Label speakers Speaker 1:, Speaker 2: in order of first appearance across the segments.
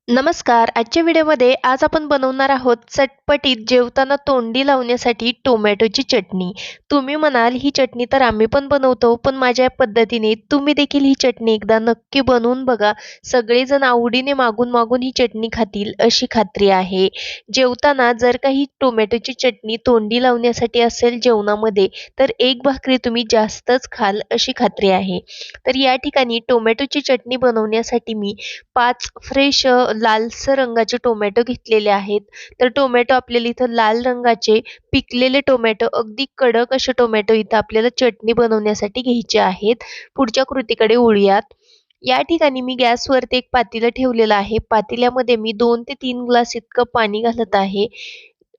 Speaker 1: नमस्कार. आजच्या व्हिडिओमध्ये आज आपण बनवणार आहोत चटपटीत जेवताना तोंडी लावण्यासाठी टोमॅटोची चटणी. तुम्ही म्हणाल ही चटणी तर आम्ही पण बनवतो, पण माझ्या पद्धतीने तुम्ही देखील ही चटणी एकदा नक्की बनवून बघा. सगळेजण आवडीने मागून ही चटणी खातील अशी खात्री आहे. जेवताना जर काही टोमॅटोची चटणी तोंडी लावण्यासाठी असेल जेवणामध्ये, तर एक भाकरी तुम्ही जास्तच खाल अशी खात्री आहे. तर या ठिकाणी टोमॅटोची चटणी बनवण्यासाठी मी 5 फ्रेश लालसर रंगाचे टोमॅटो घेतलेले आहेत. तर टोमॅटो आपल्याला इथं लाल रंगाचे पिकलेले टोमॅटो अगदी कडक असे टोमॅटो इथं आपल्याला चटणी बनवण्यासाठी घ्यायचे आहेत. पुढच्या कृतीकडे वळूयात. या ठिकाणी मी गॅसवरती एक पातेलं ठेवलेलं आहे. पातेल्यामध्ये मी 2 ते 3 ग्लास इतकं पाणी घालत आहे.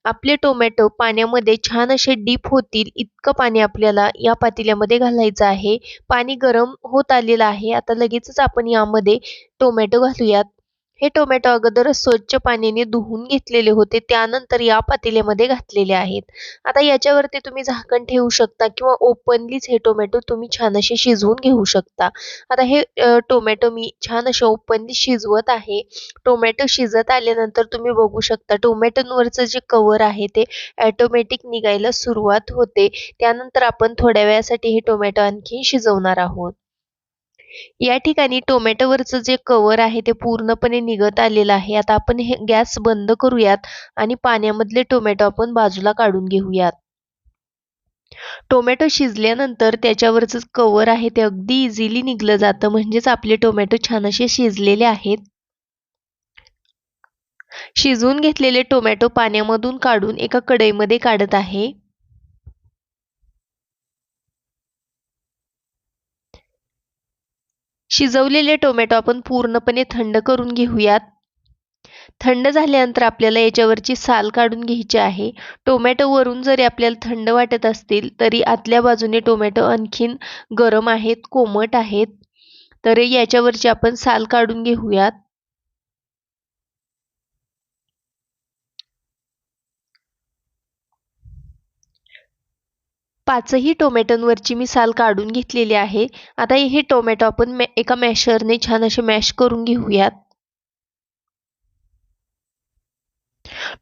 Speaker 1: आपले टोमॅटो पाण्यामध्ये छान असे डीप होतील इतकं पाणी आपल्याला या पातेल्यामध्ये घालायचं आहे. पाणी गरम होत आलेलं आहे. आता लगेचच आपण यामध्ये टोमॅटो घालूयात. हे टोमॅटो अगोदरच स्वच्छ पाण्याने धुवून घेतलेले होते. त्यानंतर या पातेल्यामध्ये घातलेले आहेत. आता याच्यावरती तुम्ही झाकण ठेवू शकता किंवा ओपनलीच हे टोमॅटो तुम्ही छान असे शिजवून घेऊ शकता. आता हे टोमॅटो मी छान असे ओपनली शिजवत आहे. टोमॅटो शिजत आल्यानंतर तुम्ही बघू शकता टोमॅटोवरचं जे कव्हर आहे ते ऑटोमॅटिक निघायला सुरुवात होते. त्यानंतर आपण थोड्या वेळासाठी हे टोमॅटो आणखी शिजवणार आहोत. या ठिकाणी टोमॅटोवरचं जे कव्हर आहे ते पूर्णपणे निघत आलेलं आहे. आता आपण हे गॅस बंद करूयात आणि पाण्यामधले टोमॅटो आपण बाजूला काढून घेऊयात. टोमॅटो शिजल्यानंतर त्याच्यावरचं कव्हर आहे ते अगदी इझिली निघलं जातं, म्हणजेच आपले टोमॅटो छान असे शिजलेले आहेत. शिजवून घेतलेले टोमॅटो पाण्यामधून काढून एका कढईमध्ये काढत आहे. शिजवलेले टोमॅटो आपण पूर्णपणे थंड करून घेऊयात. थंड झाल्यानंतर आपल्याला याच्यावरची साल काढून घ्यायची आहे. टोमॅटो वरून जरी आपल्याला थंड वाटत असतील, तरी आतल्या बाजूने टोमॅटो आणखीन गरम आहेत, कोमट आहेत. तर याच्यावरची आपण साल काढून घेऊयात. पाचही टोमॅटोंवरची मी साल काढून घेतलेली आहे. आता हे टोमॅटो आपण एका मॅशरने छान असे मॅश करून घेऊयात.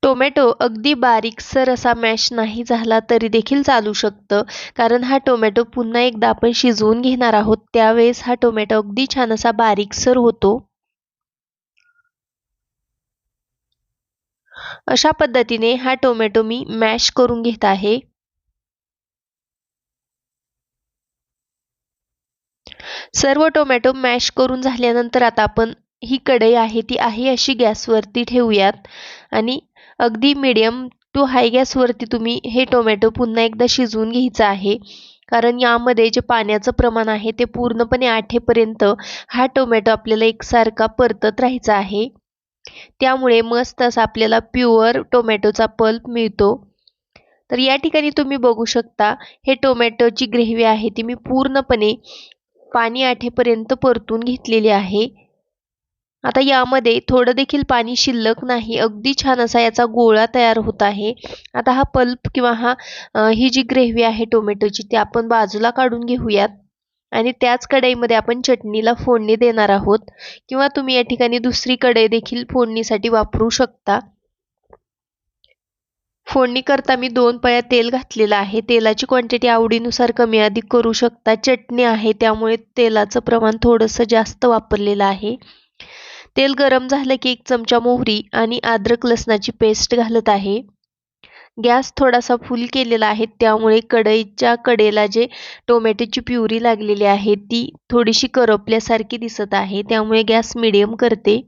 Speaker 1: टोमॅटो अगदी बारीकसर असा मॅश नाही झाला तरी देखील चालू शकतं, कारण हा टोमॅटो पुन्हा एकदा आपण शिजवून घेणार आहोत. त्यावेळेस हा टोमॅटो अगदी छान असा बारीकसर होतो. अशा पद्धतीने हा टोमॅटो मी मॅश करून घेत आहे. सर्व टोमॅटो मॅश करून झाल्यानंतर आता आपण ही कढई आहे ती आहे अशी गॅसवरती ठेवूयात आणि अगदी मीडियम टू हाय गॅसवरती तुम्ही हे टोमॅटो पुन्हा एकदा शिजवून घ्यायचं आहे. कारण यामध्ये जे पाण्याचं प्रमाण आहे ते पूर्णपणे आटेपर्यंत हा टोमॅटो आपल्याला एकसारखा परतत राहायचा आहे. त्यामुळे मस्त असा आपल्याला प्युअर टोमॅटोचा पल्प मिळतो. तर या ठिकाणी तुम्ही बघू शकता हे टोमॅटोची ग्रेव्ही आहे ती मी पूर्णपणे पाणी आटेपर्यंत परतून घेतलेली आहे. आता यामध्ये थोडं देखील पाणी शिल्लक नाही. अगदी छान असा याचा गोळा तयार होत आहे. आता हा पल्प किंवा ही जी ग्रेव्ही आहे टोमॅटोची ती आपण बाजूला काढून घेऊयात आणि त्याच कढईमध्ये आपण चटणीला फोडणी देणार आहोत किंवा तुम्ही या ठिकाणी दुसरी कढई देखील फोडणीसाठी वापरू शकता. फोडणी करता मी 2 पळ्या तेल घातलेलं आहे. तेलाची क्वांटिटी आवडीनुसार कमी अधिक करू शकता. चटणी आहे त्यामुळे तेलाचं प्रमाण थोडंसं जास्त वापरलेलं आहे. तेल गरम झालं की 1 चमचा मोहरी आणि अद्रक लसणाची पेस्ट घालत आहे. गॅस थोडासा फुल केलेला आहे त्यामुळे कढईच्या कडेला जे टोमॅटोची प्युरी लागलेली आहे ती थोडीशी करपल्यासारखी दिसत आहे. त्यामुळे गॅस मीडियम करते.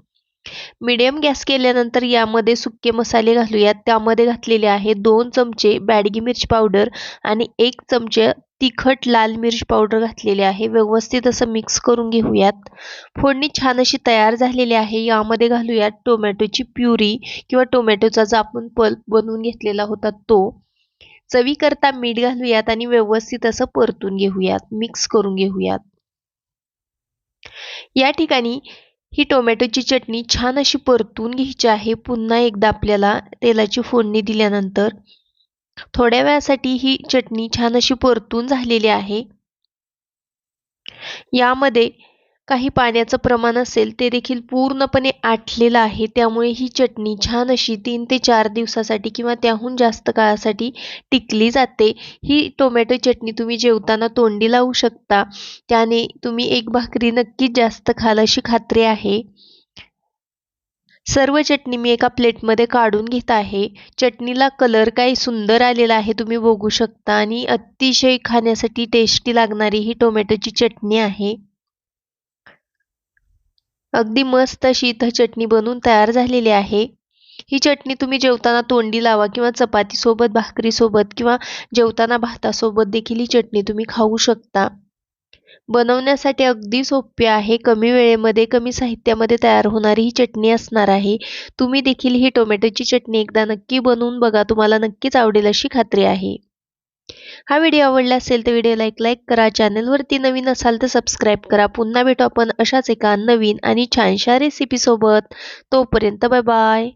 Speaker 1: मीडियम गॅस केल्यानंतर यामध्ये सुके मसाले घालूयात. त्यामध्ये घातलेले आहे 2 चमचे बॅडगी मिरची पावडर आणि 1 चमचे तिखट लाल मिरची पावडर घातलेले आहे. व्यवस्थित असं मिक्स करून घेऊयात. फोडणी छान अशी तयार झालेली आहे. यामध्ये घालूयात टोमॅटोची प्युरी किंवा टोमॅटोचा जो आपण पल्प बनवून घेतलेला होता तो. चवीकरता मीठ घालूयात आणि व्यवस्थित असं परतून घेऊयात, मिक्स करून घेऊयात. या ठिकाणी ही टोमॅटोची चटणी छान अशी परतून घ्यायची आहे. पुन्हा एकदा आपल्याला तेलाची फोडणी दिल्यानंतर थोड्या वेळासाठी ही चटणी छान अशी परतून झालेली आहे. यामध्ये काही पाण्याचं प्रमाण असेल ते देखील पूर्णपणे आटलेलं आहे. त्यामुळे ही चटणी छान अशी 3 ते 4 दिवसासाठी किंवा त्याहून जास्त काळासाठी टिकली जाते. ही टोमॅटो चटणी तुम्ही जेवताना तोंडी लावू शकता. त्याने तुम्ही एक भाकरी नक्कीच जास्त खाल अशी खात्री आहे. सर्व चटणी मी एका प्लेटमध्ये काढून घेत आहे. चटणीला कलर काय सुंदर आलेला आहे तुम्ही बघू शकता आणि अतिशय खाण्यासाठी टेस्टी लागणारी ही टोमॅटोची चटणी आहे. अगदी मस्त अशी इथं चटणी बनवून तयार झालेली आहे. ही चटणी तुम्ही जेवताना तोंडी लावा किंवा चपातीसोबत, भाकरीसोबत किंवा जेवताना भातासोबत देखील ही चटणी तुम्ही खाऊ शकता. बनवण्यासाठी अगदी सोपी आहे. कमी वेळेमध्ये, कमी साहित्यामध्ये तयार होणारी ही चटणी असणार आहे. तुम्ही देखील ही टोमॅटोची चटणी एकदा नक्की बनवून बघा. तुम्हाला नक्कीच आवडेल अशी खात्री आहे. हा व्हिडिओ आवडला असेल तर व्हिडिओला एक लाईक करा. चॅनलवरती नवीन असाल तर सबस्क्राईब करा. पुन्हा भेटू आपण अशाच एका नवीन आणि छानशा रेसिपीसोबत. तोपर्यंत बाय बाय.